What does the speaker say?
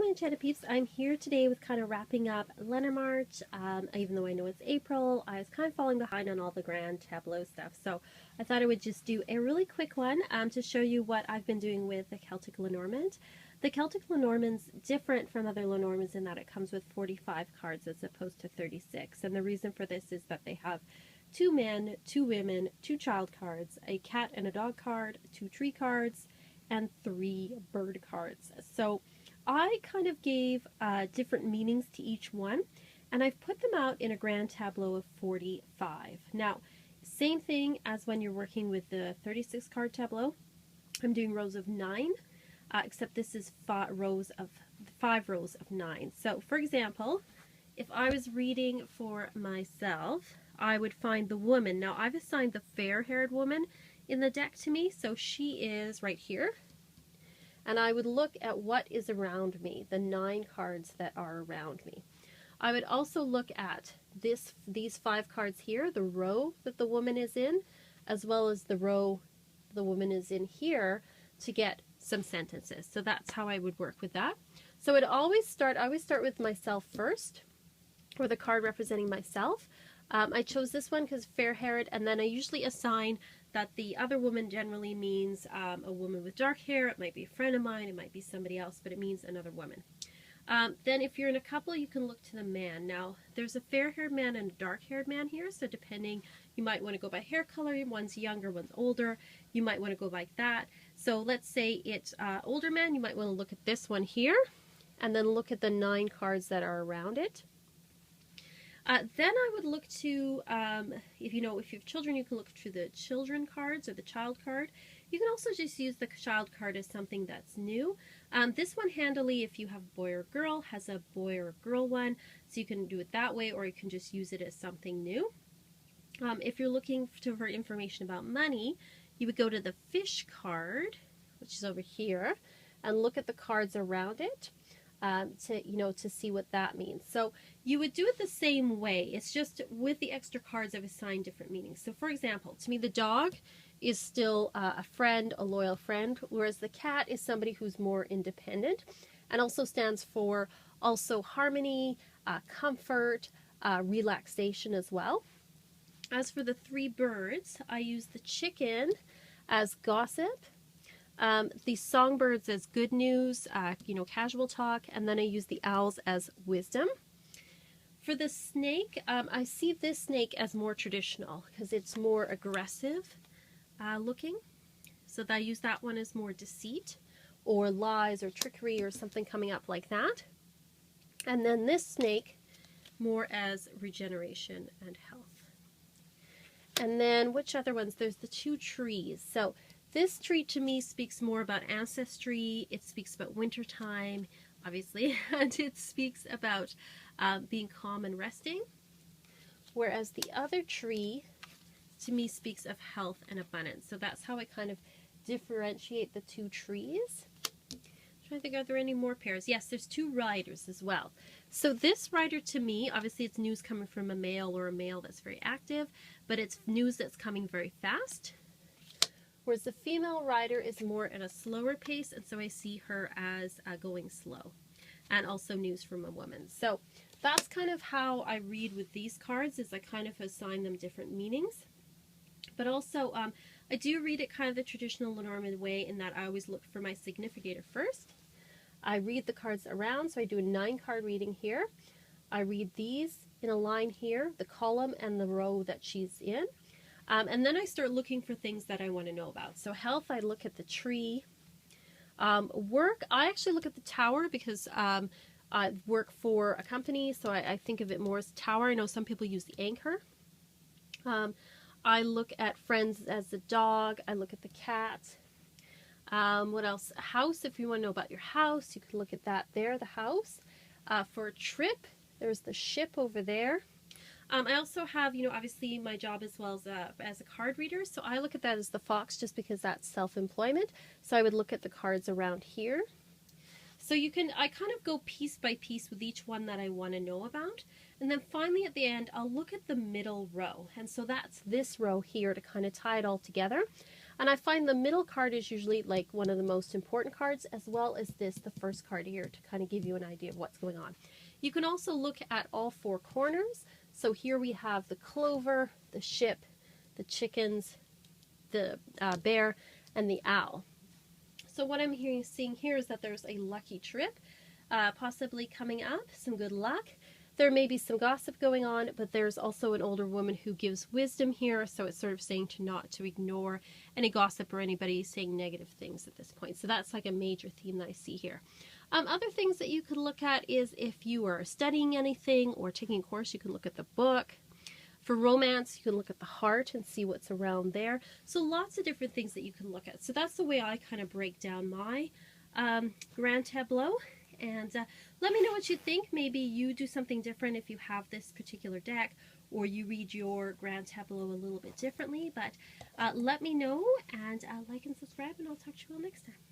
Enchanted Peeps. I'm here today with kind of wrapping up Lenormand. Even though I know it's April, I was kind of falling behind on all the grand Tableau stuff. So I thought I would just do a really quick one to show you what I've been doing with the Celtic Lenormand. The Celtic Lenormand's different from other Lenormands in that it comes with 45 cards as opposed to 36. And the reason for this is that they have 2 men, 2 women, 2 child cards, a cat and a dog card, 2 tree cards, and 3 bird cards. So I kind of gave different meanings to each one, and I've put them out in a grand tableau of 45. Now, same thing as when you're working with the 36 card tableau. I'm doing rows of 9, except this is 5 rows of 9. So, for example, if I was reading for myself, I would find the woman. Now, I've assigned the fair-haired woman in the deck to me, so she is right here. And I would look at what is around me, the 9 cards that are around me. I would also look at these 5 cards here, the row that the woman is in, as well as the row the woman is in here, to get some sentences. So that's how I would work with that. So I always start with myself first, or the card representing myself. I chose this one because fair-haired, and then I usually assign that the other woman generally means a woman with dark hair. It might be a friend of mine, it might be somebody else, but it means another woman. Then if you're in a couple, you can look to the man. Now, there's a fair-haired man and a dark-haired man here, so depending, you might want to go by hair color. One's younger, one's older. You might want to go like that. So let's say it's older man, you might want to look at this one here, and then look at the 9 cards that are around it. Then I would look to, if you have children, you can look to the children cards or the child card. You can also just use the child card as something that's new. This one handily, if you have a boy or girl, has a boy or a girl one, so you can do it that way, or you can just use it as something new. If you're looking for information about money, you would go to the fish card, which is over here, and look at the cards around it. To see what that means. So you would do it the same way. It's just with the extra cards I've assigned different meanings. So for example, to me the dog is still a friend, a loyal friend, whereas the cat is somebody who's more independent and also stands for harmony, comfort, relaxation as well. As for the 3 birds, I use the chicken as gossip, the songbirds as good news, casual talk, and then I use the owls as wisdom. For the snake, I see this snake as more traditional because it's more aggressive looking. So I use that one as more deceit or lies or trickery or something coming up like that. And then this snake more as regeneration and health. And then which other ones? There's the 2 trees. So this tree to me speaks more about ancestry, it speaks about wintertime, obviously, and it speaks about being calm and resting. Whereas the other tree to me speaks of health and abundance. So that's how I kind of differentiate the 2 trees. I'm trying to think, are there any more pairs? Yes, there's 2 riders as well. So this rider to me, obviously it's news coming from a male or a male that's very active, but it's news that's coming very fast. Whereas the female rider is more at a slower pace, and so I see her as going slow. And also news from a woman. So that's kind of how I read with these cards, is I kind of assign them different meanings. But also, I do read it kind of the traditional Lenormand way in that I always look for my significator first. I read the cards around, so I do a 9-card reading here. I read these in a line here, the column and the row that she's in. And then I start looking for things that I want to know about. So health, I look at the tree. Work, I actually look at the tower because I work for a company, so I think of it more as tower. I know some people use the anchor. I look at friends as the dog. I look at the cat. What else? House, if you want to know about your house, you can look at that there, the house. For a trip, there's the ship over there. I also have, obviously my job as well as a card reader, so I look at that as the fox just because that's self-employment. So I would look at the cards around here. So I kind of go piece by piece with each one that I want to know about. And then finally at the end, I'll look at the middle row. And so that's this row here to kind of tie it all together. And I find the middle card is usually like one of the most important cards, as well as this, the first card here, to kind of give you an idea of what's going on. You can also look at all four corners. So here we have the clover, the ship, the chickens, the bear, and the owl. So what I'm seeing here is that there's a lucky trip possibly coming up, some good luck. There may be some gossip going on, but there's also an older woman who gives wisdom here, so it's sort of saying to ignore any gossip or anybody saying negative things at this point. So that's like a major theme that I see here. Other things that you could look at is if you are studying anything or taking a course, you can look at the book. For romance, you can look at the heart and see what's around there. So lots of different things that you can look at. So that's the way I kind of break down my grand tableau. And let me know what you think. Maybe you do something different if you have this particular deck, or you read your grand tableau a little bit differently. But let me know, and like and subscribe, and I'll talk to you all next time.